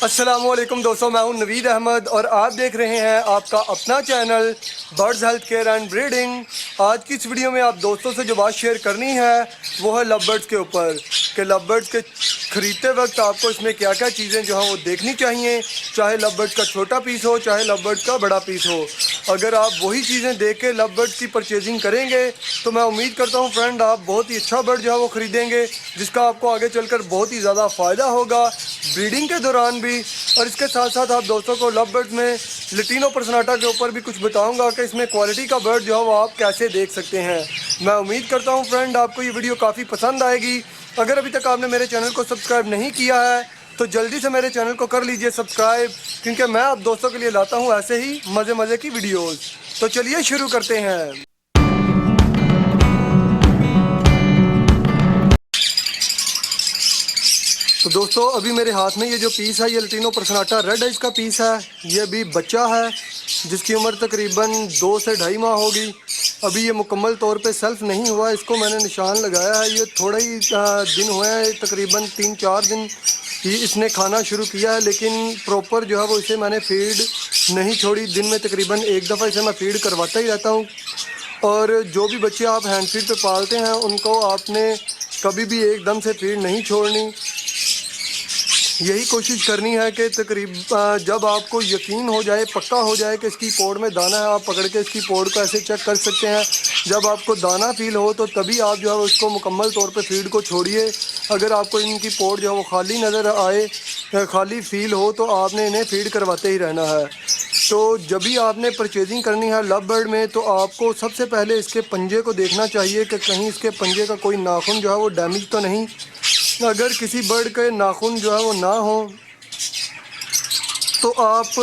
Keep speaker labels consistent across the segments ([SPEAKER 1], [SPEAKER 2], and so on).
[SPEAKER 1] السلام علیکم دوستوں، میں ہوں نوید احمد اور آپ دیکھ رہے ہیں آپ کا اپنا channel birds health care and breeding. آج کی اس ویڈیو میں آپ دوستوں سے جو بات شیئر کرنی ہے وہ ہے لو برڈز کے اوپر کہ لو برڈز کے خریدتے وقت آپ کو اس میں کیا کیا چیزیں جو ہیں وہ دیکھنی چاہیے، چاہے لو برڈز کا چھوٹا پیس ہو چاہے لو برڈز کا بڑا پیس ہو۔ اگر آپ وہی چیزیں دیکھ کے لو برڈز کی پرچیزنگ کریں گے تو میں امید کرتا ہوں فرینڈ آپ بہت ہی اچھا برڈ جو ہے وہ خریدیں گے، جس کا آپ کو آگے چل کر بہت ہی زیادہ فائدہ ہوگا بریڈنگ کے دوران بھی۔ اور اس کے ساتھ ساتھ آپ دوستوں کو لو برڈ میں لٹینو پرسناٹا کے اوپر بھی کچھ بتاؤں گا کہ اس میں کوالٹی کا برڈ جو ہے وہ آپ کیسے دیکھ سکتے ہیں۔ میں امید کرتا ہوں فرینڈ آپ کو یہ ویڈیو کافی پسند آئے گی۔ اگر ابھی تک آپ نے میرے چینل کو سبسکرائب نہیں کیا ہے تو جلدی سے میرے چینل کو کر لیجئے سبسکرائب، کیونکہ میں آپ دوستوں کے لیے لاتا ہوں ایسے ہی مزے مزے کی ویڈیوز۔ تو چلیے شروع کرتے ہیں۔ تو دوستو ابھی میرے ہاتھ میں یہ جو پیس ہے یہ لٹینو پرسناٹا ریڈ آئز کا پیس ہے۔ یہ ابھی بچہ ہے جس کی عمر تقریباً 2 سے 2.5 ماہ ہوگی۔ ابھی یہ مکمل طور پہ سیلف نہیں ہوا، اس کو میں نے نشان لگایا ہے۔ یہ تھوڑے ہی دن ہوئے ہیں، تقریباً 3-4 دن ہی اس نے کھانا شروع کیا ہے، لیکن پراپر جو ہے وہ اسے میں نے فیڈ نہیں چھوڑی۔ دن میں تقریباً 1 دفعہ اسے میں فیڈ کرواتا ہی رہتا ہوں۔ اور جو بھی بچے آپ ہینڈ فیڈ پہ پالتے ہیں ان کو آپ نے کبھی بھی ایک دم سے فیڈ نہیں چھوڑنی۔ یہی کوشش کرنی ہے کہ جب آپ کو یقین ہو جائے، پکا ہو جائے کہ اس کی پوڑ میں دانہ ہے، آپ پکڑ کے اس کی پوڑ کو ایسے چیک کر سکتے ہیں۔ جب آپ کو دانہ فیل ہو تو تبھی آپ جو ہے اس کو مکمل طور پہ فیڈ کو چھوڑیے۔ اگر آپ کو ان کی پوڑ جو ہے وہ خالی نظر آئے، خالی فیل ہو، تو آپ نے انہیں فیڈ کرواتے ہی رہنا ہے۔ تو جب بھی آپ نے پرچیزنگ کرنی ہے لو برڈ میں تو آپ کو سب سے پہلے اس کے پنجے کو دیکھنا چاہیے کہ کہیں اس کے پنجے کا کوئی ناخن جو ہے وہ ڈیمیج تو نہیں۔ اگر کسی برڈ کے ناخن جو ہے وہ نہ ہوں تو آپ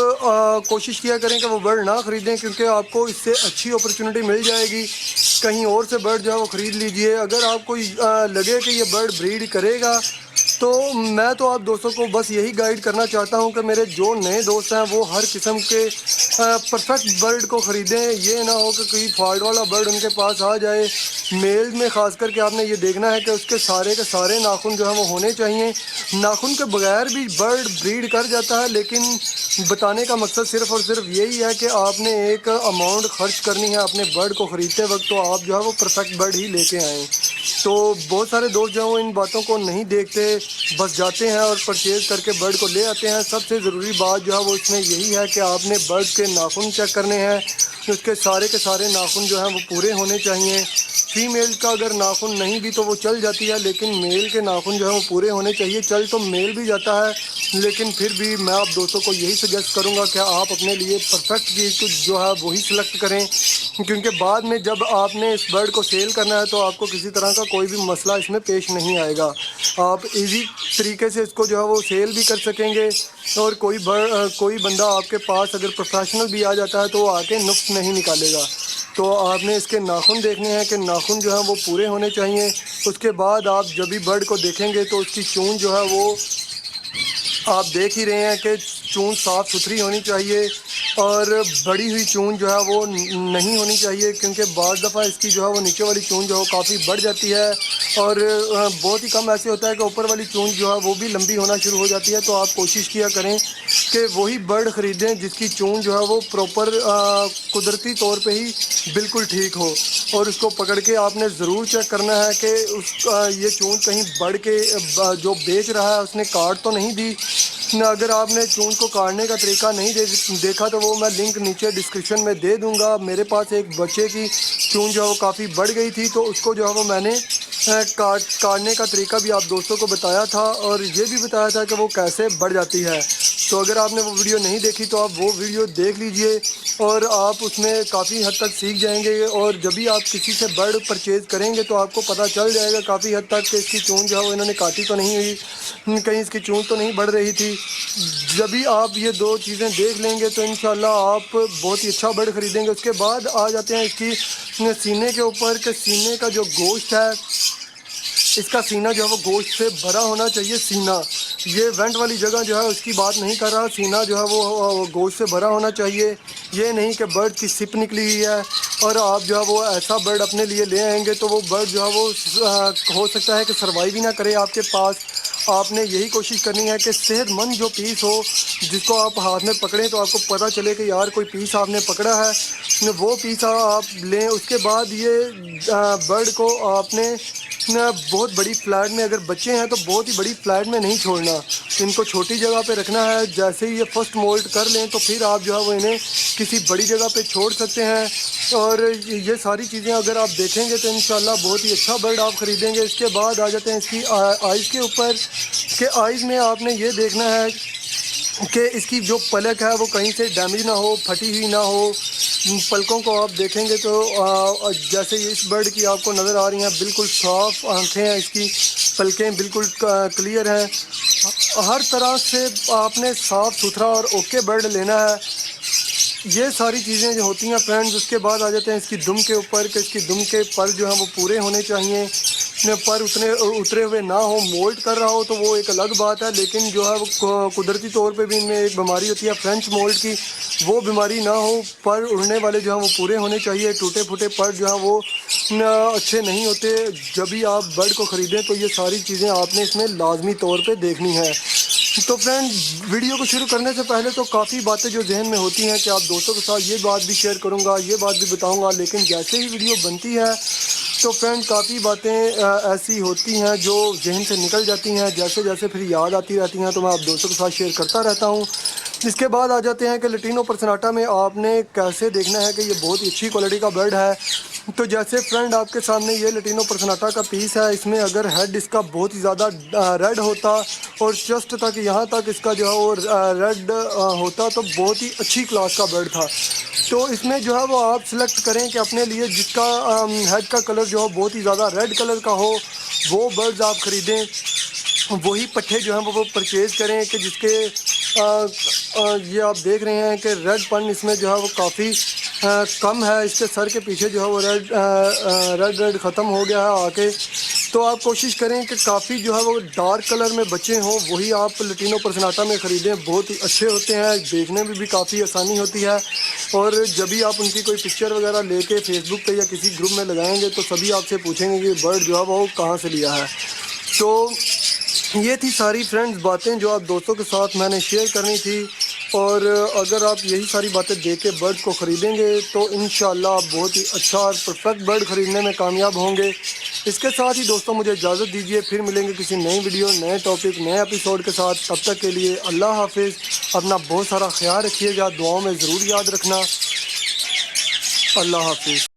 [SPEAKER 1] کوشش کیا کریں کہ وہ برڈ نہ خریدیں، کیونکہ آپ کو اس سے اچھی اپرچونٹی مل جائے گی، کہیں اور سے برڈ جو ہے وہ خرید لیجئے۔ اگر آپ کو لگے کہ یہ برڈ بریڈ کرے گا تو میں تو آپ دوستوں کو بس یہی گائیڈ کرنا چاہتا ہوں کہ میرے جو نئے دوست ہیں وہ ہر قسم کے پرفیکٹ برڈ کو خریدیں۔ یہ نہ ہو کہ کوئی فالٹ والا برڈ ان کے پاس آ جائے۔ میل میں خاص کر کے آپ نے یہ دیکھنا ہے کہ اس کے سارے ناخن جو ہیں وہ ہونے چاہیے۔ ناخن کے بغیر بھی برڈ بریڈ کر جاتا ہے، لیکن بتانے کا مقصد صرف اور صرف یہی ہے کہ آپ نے ایک اماؤنٹ خرچ کرنی ہے اپنے برڈ کو خریدتے وقت، تو آپ جو ہے وہ پرفیکٹ برڈ ہی لے کے آئیں۔ تو بہت سارے دوست جو ہیں وہ ان باتوں کو نہیں دیکھتے، بس جاتے ہیں اور پرچیز کر کے برڈ کو لے آتے ہیں۔ سب سے ضروری بات جو ہے وہ اس میں یہی ہے کہ آپ نے برڈ کے ناخن چیک کرنے ہیں، اس کے سارے ناخن جو ہیں وہ پورے ہونے چاہیے۔ فیمیل کا اگر ناخن نہیں بھی تو وہ چل جاتی ہے، لیکن میل کے ناخن جو ہے وہ پورے ہونے چاہیے۔ چل تو میل بھی جاتا ہے، لیکن پھر بھی میں آپ دوستوں کو یہی سجیسٹ کروں گا کہ آپ اپنے لیے پرفیکٹ چیز جو ہے وہی سلیکٹ کریں، کیونکہ بعد میں جب آپ نے اس برڈ کو سیل کرنا ہے تو آپ کو کسی طرح کا کوئی بھی مسئلہ اس میں پیش نہیں آئے گا۔ آپ ایزی طریقے سے اس کو جو ہے وہ سیل بھی کر سکیں گے، اور کوئی بندہ آپ کے پاس اگر پروفیشنل بھی آ جاتا ہے تو وہ آ کے نقص نہیں نکالے گا۔ تو آپ نے اس کے ناخن دیکھنے ہیں کہ ناخن جو ہیں وہ پورے ہونے چاہیے۔ اس کے بعد آپ جب بھی برڈ کو دیکھیں گے تو اس کی چون جو ہے وہ آپ دیکھ ہی رہے ہیں کہ چون صاف ستھری ہونی چاہیے، اور بڑی ہوئی چون جو ہے وہ نہیں ہونی چاہیے، کیونکہ بعض دفعہ اس کی جو ہے وہ نیچے والی چون جو ہے کافی بڑھ جاتی ہے، اور بہت ہی کم ایسے ہوتا ہے کہ اوپر والی چون جو ہے وہ بھی لمبی ہونا شروع ہو جاتی ہے۔ تو آپ کوشش کیا کریں کہ وہی برڈ خریدیں جس کی چون جو ہے وہ پراپر قدرتی طور پہ ہی بالکل ٹھیک ہو، اور اس کو پکڑ کے آپ نے ضرور چیک کرنا ہے کہ یہ چون کہیں بڑھ کے جو بیچ رہا ہے اس نے کاٹ تو نہیں دی۔ اگر آپ نے چون کو کاٹنے کا طریقہ نہیں دیکھا تو وہ میں لنک نیچے ڈسکرپشن میں دے دوں گا۔ میرے پاس ایک بچے کی چون جو ہے وہ کافی بڑھ گئی تھی، تو اس کو جو ہے وہ میں نے کاٹنے کا طریقہ بھی آپ دوستوں کو بتایا تھا، اور یہ بھی بتایا تھا کہ وہ کیسے بڑھ جاتی ہے۔ تو اگر آپ نے وہ ویڈیو نہیں دیکھی تو آپ وہ ویڈیو دیکھ لیجئے، اور آپ اس میں کافی حد تک سیکھ جائیں گے۔ اور جب بھی آپ کسی سے برڈ پرچیز کریں گے تو آپ کو پتہ چل جائے گا کافی حد تک کہ اس کی چون جو ہے وہ انہوں نے کاٹی تو نہیں ہوئی، کہیں اس کی چون تو نہیں بڑھ رہی تھی۔ جب بھی آپ یہ 2 چیزیں دیکھ لیں گے تو انشاءاللہ آپ بہت ہی اچھا برڈ خریدیں گے۔ اس کے بعد آ جاتے ہیں اس کی سینے کے اوپر، کہ سینے کا جو گوشت ہے، اس کا سینہ جو ہے وہ گوشت سے بھرا ہونا چاہیے۔ سینہ یہ وینٹ والی جگہ جو ہے اس کی بات نہیں کر رہا، سینہ جو ہے وہ گوشت سے بھرا ہونا چاہیے۔ یہ نہیں کہ برڈ کی سپ نکلی ہوئی ہے اور آپ جو ہے وہ ایسا برڈ اپنے لیے لے آئیں گے تو وہ برڈ جو ہے وہ ہو سکتا ہے کہ سروائیو ہی نہ کرے آپ کے پاس۔ آپ نے یہی کوشش کرنی ہے کہ صحت مند جو پیس ہو جس کو آپ ہاتھ میں پکڑیں تو آپ کو پتہ چلے کہ یار کوئی پیس آپ نے پکڑا ہے، وہ پیس آپ لیں۔ اس کے بعد یہ برڈ کو آپ نے بہت بڑی فلیٹ میں، اگر بچے ہیں تو بہت ہی بڑی فلیٹ میں نہیں چھوڑنا، ان کو چھوٹی جگہ پہ رکھنا ہے۔ جیسے ہی یہ فرسٹ مولٹ کر لیں تو پھر آپ جو ہے وہ انہیں کسی بڑی جگہ پہ چھوڑ سکتے ہیں۔ اور یہ ساری چیزیں اگر آپ دیکھیں گے تو انشاءاللہ بہت ہی اچھا برڈ آپ خریدیں گے۔ اس کے بعد آ جاتے ہیں اس کی آئز کے اوپر، کہ آئز میں آپ نے یہ دیکھنا ہے کہ اس کی جو پلک ہے وہ کہیں سے ڈیمیج نہ ہو، پھٹی ہوئی نہ ہو۔ پلکوں کو آپ دیکھیں گے تو جیسے اس برڈ کی آپ کو نظر آ رہی ہیں بالکل صاف آنکھیں ہیں، اس کی پلکیں بالکل کلیئر ہیں۔ ہر طرح سے آپ نے صاف ستھرا اور اوکے برڈ لینا ہے۔ یہ ساری چیزیں جو ہوتی ہیں فرینڈز، اس کے بعد آ جاتے ہیں اس کی دم کے اوپر، کہ اس کی دم کے پر جو ہیں وہ پورے ہونے چاہیے، پر اترے ہوئے نہ ہو۔ مولٹ کر رہا ہو تو وہ ایک الگ بات ہے، لیکن جو ہے وہ قدرتی طور پہ بھی ان میں ایک بیماری ہوتی ہے فرینچ مولٹ کی، وہ بیماری نہ ہو۔ پر اڑنے والے جو ہیں وہ پورے ہونے چاہیے، ٹوٹے پھوٹے پر جو ہیں وہ اچھے نہیں ہوتے۔ جب بھی آپ برڈ کو خریدیں تو یہ ساری چیزیں آپ نے اس میں لازمی طور پہ دیکھنی ہے۔ تو فرینڈ، ویڈیو کو شروع کرنے سے پہلے تو کافی باتیں جو ذہن میں ہوتی ہیں کہ آپ دوستوں کے ساتھ یہ بات بھی شیئر کروں گا، یہ بات بھی بتاؤں گا، لیکن جیسے ہی ویڈیو بنتی ہے تو فرینڈ کافی باتیں ایسی ہوتی ہیں جو ذہن سے نکل جاتی ہیں، جیسے جیسے پھر یاد آتی رہتی ہیں تو میں آپ دوستوں کے ساتھ شیئر کرتا رہتا ہوں۔ اس کے بعد آ جاتے ہیں کہ لٹینو پرسناٹا میں آپ نے کیسے دیکھنا ہے کہ یہ بہت ہی اچھی کوالٹی کا برڈ ہے۔ تو جیسے فرینڈ آپ کے سامنے یہ لٹینو پرسناٹا کا پیس ہے، اس میں اگر ہیڈ اس کا بہت ہی زیادہ ریڈ ہوتا اور چسٹ تک یہاں تک اس کا جو ہے وہ ریڈ ہوتا تو بہت ہی اچھی کلاس کا برڈ تھا۔ تو اس میں جو ہے وہ آپ سلیکٹ کریں کہ اپنے لیے جس کا ہیڈ کا کلر جو ہے بہت ہی زیادہ ریڈ کلر کا ہو، وہ برڈز آپ خریدیں، وہی پٹھے جو ہیں وہ پرچیز کریں کہ جس کے یہ آپ دیکھ رہے ہیں کہ ریڈ پن اس میں جو ہے وہ کافی کم ہے، اس کے سر کے پیچھے جو ہے وہ ریڈ ختم ہو گیا ہے آ کے۔ تو آپ کوشش کریں کہ کافی جو ہے وہ ڈارک کلر میں بچے ہوں، وہی آپ لٹینو پرسناٹا میں خریدیں، بہت ہی اچھے ہوتے ہیں، دیکھنے میں بھی کافی آسانی ہوتی ہے۔ اور جب بھی آپ ان کی کوئی پکچر وغیرہ لے کے فیس بک پہ یا کسی گروپ میں لگائیں گے تو سبھی آپ سے پوچھیں گے کہ برڈ جو ہے وہ کہاں سے لیا ہے۔ تو یہ تھی ساری فرینڈز باتیں جو آپ دوستوں کے ساتھ میں نے شیئر کرنی تھی، اور اگر آپ یہی ساری باتیں دیکھ کے برڈ کو خریدیں گے تو انشاءاللہ آپ بہت ہی اچھا اور پرفیکٹ برڈ خریدنے میں کامیاب ہوں گے۔ اس کے ساتھ ہی دوستوں مجھے اجازت دیجیے، پھر ملیں گے کسی نئی ویڈیو، نئے ٹاپک، نئے ایپیسوڈ کے ساتھ۔ تب تک کے لیے اللہ حافظ، اپنا بہت سارا خیال رکھیے گا، دعاؤں میں ضرور یاد رکھنا۔ اللہ حافظ۔